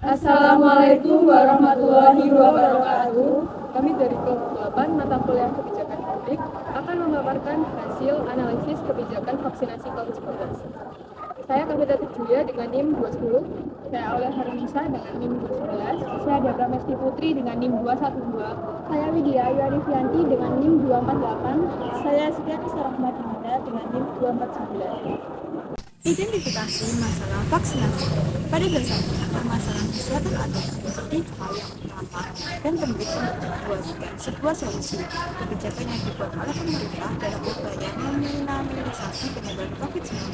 Assalamualaikum warahmatullahi wabarakatuh. Kami dari kelompok 8 mata kuliah kebijakan publik akan memaparkan hasil analisis kebijakan vaksinasi COVID-19. Saya Kavita Julia dengan NIM 210. Saya Aulia Harunisa dengan NIM 211. Saya Debra Mesti Putri dengan NIM 212. Saya Widya Ayu Arifianti dengan NIM 248. Saya Sitiati Sarahmat dengan NIM 249. Identifikasi masalah vaksinasi. Pada dasarnya, permasalahan kesehatan anak menjadi hal yang utama dan penting untuk dibuatkan sebuah solusi. Kebijakan yang dibuat oleh pemerintah dalam upaya meminimalisasi penyebaran COVID-19,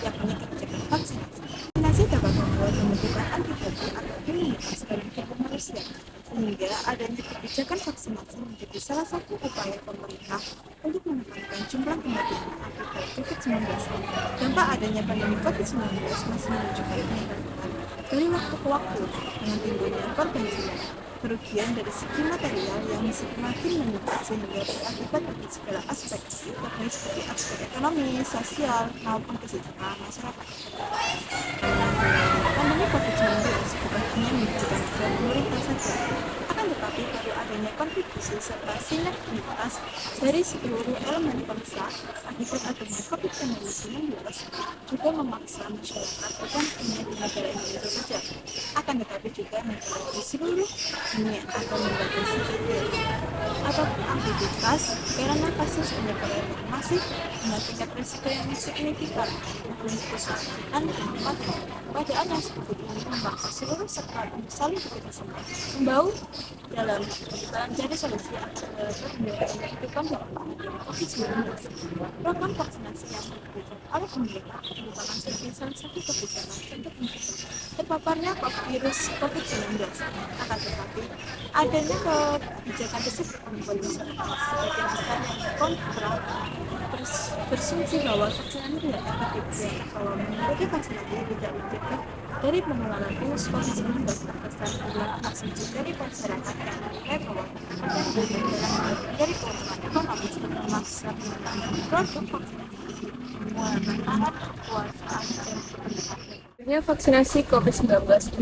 yakni kebijakan vaksinasi. Vaksinasi dapat membuat pembentukan antibodi atau imunitas dalam tubuh manusia, sehingga adanya kebijakan vaksinasi menjadi salah satu upaya pemerintah untuk menekan jumlah kematian akibat COVID-19. Dampak adanya pandemi COVID-19 masih menunjukkan peningkatan dari waktu ke waktu dengan timbulnya korban jiwa. Kerugian dari segi material yang semakin meningkat sehingga berakibat bagi segala aspek, yakni seperti aspek ekonomi, sosial, maupun kesejahteraan masyarakat. Pandemi COVID-19 bukan hanya menunjukkan pemerintah saja, akan tetapi perlu adanya kontribusi serta sinergitas dari seluruh elemen bangsa akibat adanya COVID-19 juga memaksa masyarakat bukan hanya di negara Indonesia saja, akan tetapi juga negara di seluruh dunia akan membatasi kegiatan atau aktivitas karena kasus penyebaran yang masif dengan tingkat risiko yang signifikan maupun kesulitan keadaan yang seperti ini memaksa seluruh sektor untuk saling bekerjasama membaur dalam mencari solusi agar kehidupan COVID-19. Program vaksinasi yang diberikan oleh pemerintah merupakan salah satu kebijakan untuk mencegah terpaparnya virus COVID-19. Akan tetapi, adanya kebijakan tersebut membuat masyarakat sebagian besar yang kontra bersumsi bahwa vaksinasi tidak efektif, bahwa menurut vaksinasi tidak efektif dari penularan virus COVID-19 berdasarkan asumsi dari masyarakat yang menilai bahwa dari keuntungan ekonomis dan memaksa penggunaan produk vaksinasi menggunakan kekuasaan dan Adanya vaksinasi COVID-19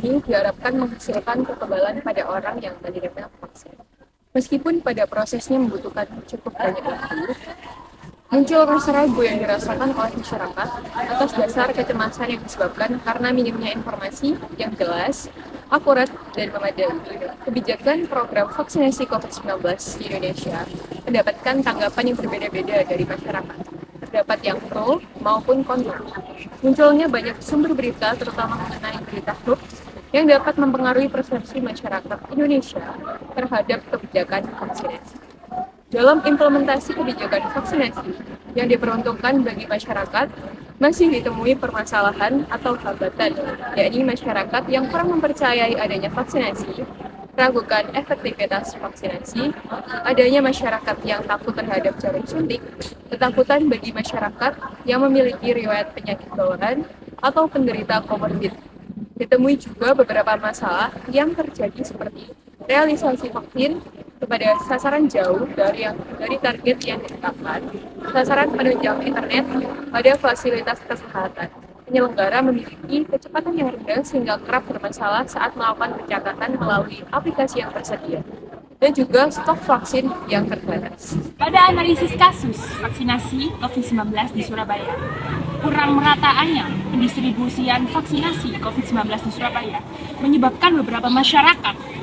ini diharapkan menghasilkan kekebalan pada orang yang menerima vaksin. Meskipun pada prosesnya membutuhkan cukup banyak waktu, muncul rasa ragu yang dirasakan oleh masyarakat atas dasar kecemasan yang disebabkan karena minimnya informasi yang jelas, akurat, dan memadai. Kebijakan program vaksinasi COVID-19 di Indonesia mendapatkan tanggapan yang berbeda-beda dari masyarakat. Terdapat yang pro maupun kontra. Munculnya banyak sumber berita, terutama mengenai berita hoax, yang dapat mempengaruhi persepsi masyarakat Indonesia terhadap kebijakan vaksinasi. Dalam implementasi kebijakan vaksinasi yang diperuntukkan bagi masyarakat, masih ditemui permasalahan atau hambatan, yakni masyarakat yang kurang mempercayai adanya vaksinasi, ragukan efektivitas vaksinasi, adanya masyarakat yang takut terhadap jarum suntik, ketakutan bagi masyarakat yang memiliki riwayat penyakit bawaan atau penderita komorbid. Ditemui juga beberapa masalah yang terjadi seperti realisasi vaksin kepada sasaran jauh dari target yang ditetapkan, sasaran penunjang internet pada fasilitas kesehatan. Penyelenggara memiliki kecepatan yang rendah sehingga kerap bermasalah saat melakukan pencatatan melalui aplikasi yang tersedia, dan juga stok vaksin yang terbatas. Pada analisis kasus vaksinasi COVID-19 di Surabaya, kurang merataannya pendistribusian vaksinasi COVID-19 di Surabaya menyebabkan beberapa masyarakat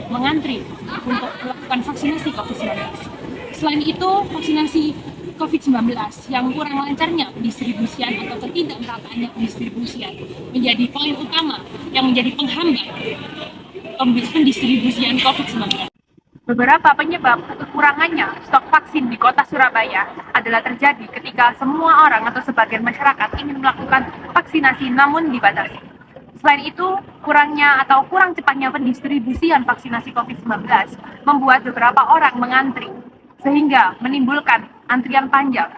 mengantri untuk melakukan vaksinasi COVID-19. Selain itu, vaksinasi COVID-19 yang kurang lancarnya pendistribusian atau ketidakmerataannya pendistribusian menjadi poin utama yang menjadi penghambat pendistribusian COVID-19. Beberapa penyebab kekurangannya stok vaksin di kota Surabaya adalah terjadi ketika semua orang atau sebagian masyarakat ingin melakukan vaksinasi namun dibatasi. Selain itu, kurang cepatnya pendistribusian vaksinasi COVID-19 membuat beberapa orang mengantri, sehingga menimbulkan antrian panjang.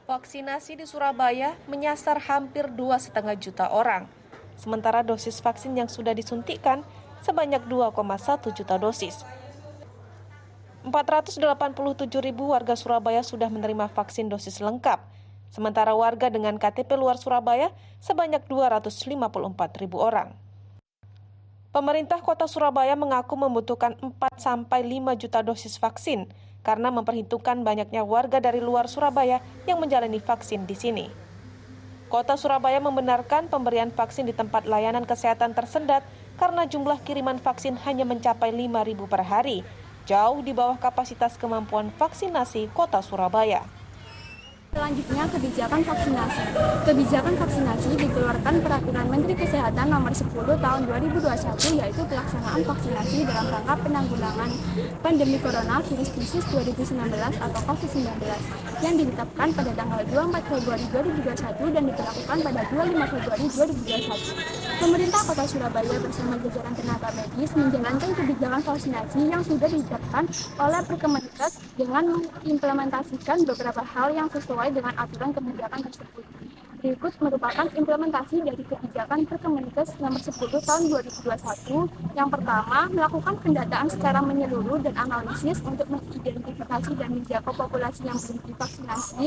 Vaksinasi di Surabaya menyasar hampir 2,5 juta orang, sementara dosis vaksin yang sudah disuntikan sebanyak 2,1 juta dosis. 487.000 warga Surabaya sudah menerima vaksin dosis lengkap, Sementara warga dengan KTP luar Surabaya sebanyak 254.000 orang. Pemerintah Kota Surabaya mengaku membutuhkan 4-5 juta dosis vaksin karena memperhitungkan banyaknya warga dari luar Surabaya yang menjalani vaksin di sini. Kota Surabaya membenarkan pemberian vaksin di tempat layanan kesehatan tersendat karena jumlah kiriman vaksin hanya mencapai 5.000 per hari, jauh di bawah kapasitas kemampuan vaksinasi Kota Surabaya. Selanjutnya, kebijakan vaksinasi. Kebijakan vaksinasi dikeluarkan Peraturan Menteri Kesehatan Nomor 10 Tahun 2021, yaitu pelaksanaan vaksinasi dalam rangka penanggulangan pandemi coronavirus krisis 2019 atau COVID-19 yang ditetapkan pada tanggal 24 Februari 2021 dan diberlakukan pada 25 Februari 2021. Pemerintah Kota Surabaya bersama jajaran tenaga medis menjalankan kebijakan vaksinasi yang sudah ditetapkan oleh Perkemenkes dengan mengimplementasikan beberapa hal yang sesuai dengan aturan kebijakan tersebut. Berikut merupakan implementasi dari kebijakan Perkemenkes Nomor 10 Tahun 2021. Yang pertama, melakukan pendataan secara menyeluruh dan analisis untuk mengidentifikasi dan menjangkau populasi yang belum divaksinasi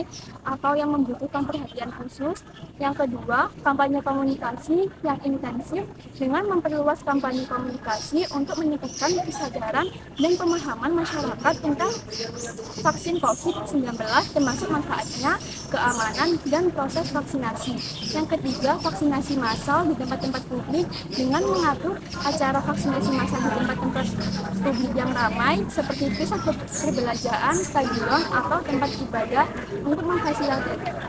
atau yang membutuhkan perhatian khusus. Yang kedua, kampanye komunikasi yang intensif dengan memperluas kampanye komunikasi untuk meningkatkan kesadaran dan pemahaman masyarakat tentang vaksin COVID-19 termasuk manfaatnya, keamanan, dan proses vaksinasi. Yang ketiga, vaksinasi massal di tempat-tempat publik dengan mengatur acara vaksinasi massal di tempat-tempat publik yang ramai seperti pusat perbelanjaan, stadion, atau tempat ibadah untuk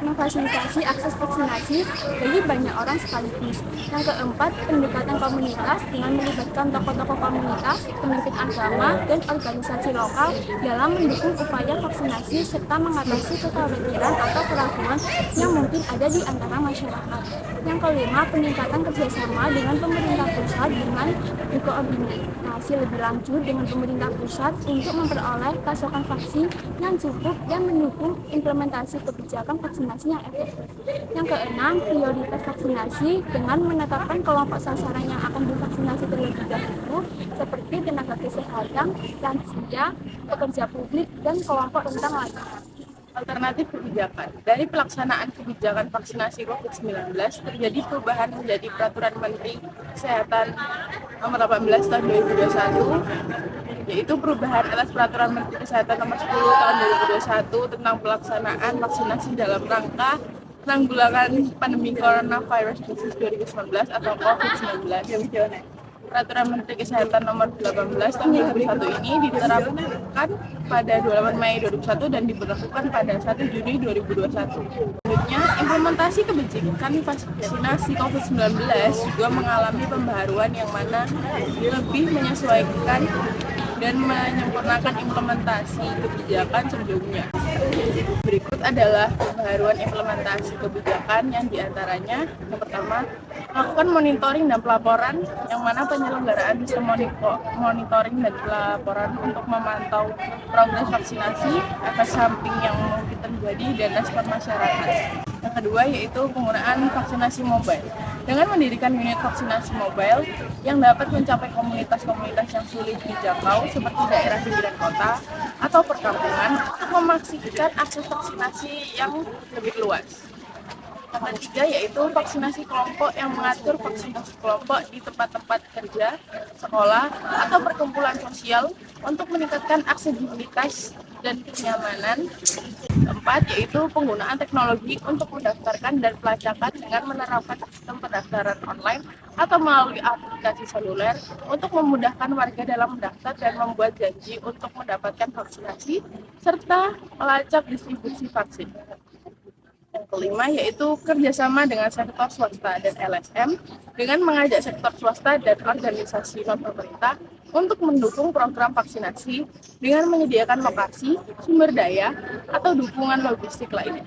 memfasilitasi akses vaksinasi bagi banyak orang sekaligus. Yang keempat, pendekatan komunitas dengan melibatkan tokoh-tokoh komunitas, pemimpin agama, dan organisasi lokal dalam mendukung upaya vaksinasi serta mengatasi kekhawatiran atau keraguan yang mungkin ada di antara masyarakat. Yang kelima, peningkatan kerjasama dengan pemerintah pusat dengan berkoordinasi lebih lanjut dengan pemerintah pusat untuk memperoleh pasokan vaksin yang cukup dan mendukung implementasi kebijakan vaksinasi yang efektif. Yang keenam, prioritas vaksinasi dengan menetapkan kelompok sasaran yang akan divaksinasi terlebih dahulu seperti tenaga kesehatan, lansia, pekerja publik, dan kelompok rentan lainnya. Alternatif kebijakan. Dari pelaksanaan kebijakan vaksinasi COVID-19 terjadi perubahan menjadi Peraturan Menteri Kesehatan Nomor 18 Tahun 2021, yaitu perubahan atas Peraturan Menteri Kesehatan Nomor 10 Tahun 2021 tentang pelaksanaan vaksinasi dalam rangka penanggulangan pandemi coronavirus krisis 2019 atau COVID-19. Peraturan Menteri Kesehatan Nomor 18 Tahun 2021 ini diterapkan pada 28 Mei 2021 dan diberlakukan pada 1 Juni 2021. Selanjutnya, implementasi kebijakan vaksinasi COVID-19 juga mengalami pembaharuan yang mana lebih menyesuaikan dan menyempurnakan implementasi kebijakan sebelumnya. Berikut adalah pembaharuan implementasi kebijakan yang diantaranya yang pertama, melakukan monitoring dan pelaporan yang mana penyelenggaraan sistem monitoring dan pelaporan untuk memantau progres vaksinasi, efek samping yang mungkin terjadi, dan respon masyarakat. Yang kedua yaitu penggunaan vaksinasi mobile. Dengan mendirikan unit vaksinasi mobile yang dapat mencapai komunitas-komunitas yang sulit dijangkau seperti daerah pinggiran kota atau perkampungan untuk memaksimalkan akses vaksinasi yang lebih luas. Yang ketiga yaitu vaksinasi kelompok yang mengatur vaksinasi kelompok di tempat-tempat kerja, sekolah, atau perkumpulan sosial untuk meningkatkan aksesibilitas dan kenyamanan. Keempat yaitu penggunaan teknologi untuk mendaftarkan dan pelacakan dengan menerapkan sistem pendaftaran online atau melalui aplikasi seluler untuk memudahkan warga dalam mendaftar dan membuat janji untuk mendapatkan vaksinasi serta melacak distribusi vaksin. Yang kelima yaitu kerjasama dengan sektor swasta dan LSM dengan mengajak sektor swasta dan organisasi non-pemerintah untuk mendukung program vaksinasi dengan menyediakan lokasi, sumber daya, atau dukungan logistik lainnya.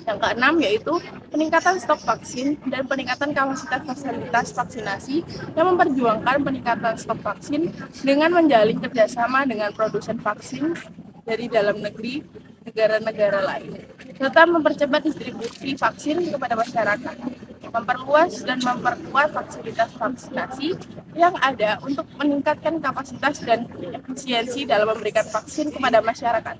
Yang keenam yaitu peningkatan stok vaksin dan peningkatan kapasitas fasilitas vaksinasi yang memperjuangkan peningkatan stok vaksin dengan menjalin kerjasama dengan produsen vaksin dari dalam negeri, negara-negara lain, serta mempercepat distribusi vaksin kepada masyarakat, memperluas dan memperkuat fasilitas vaksinasi yang ada untuk meningkatkan kapasitas dan efisiensi dalam memberikan vaksin kepada masyarakat.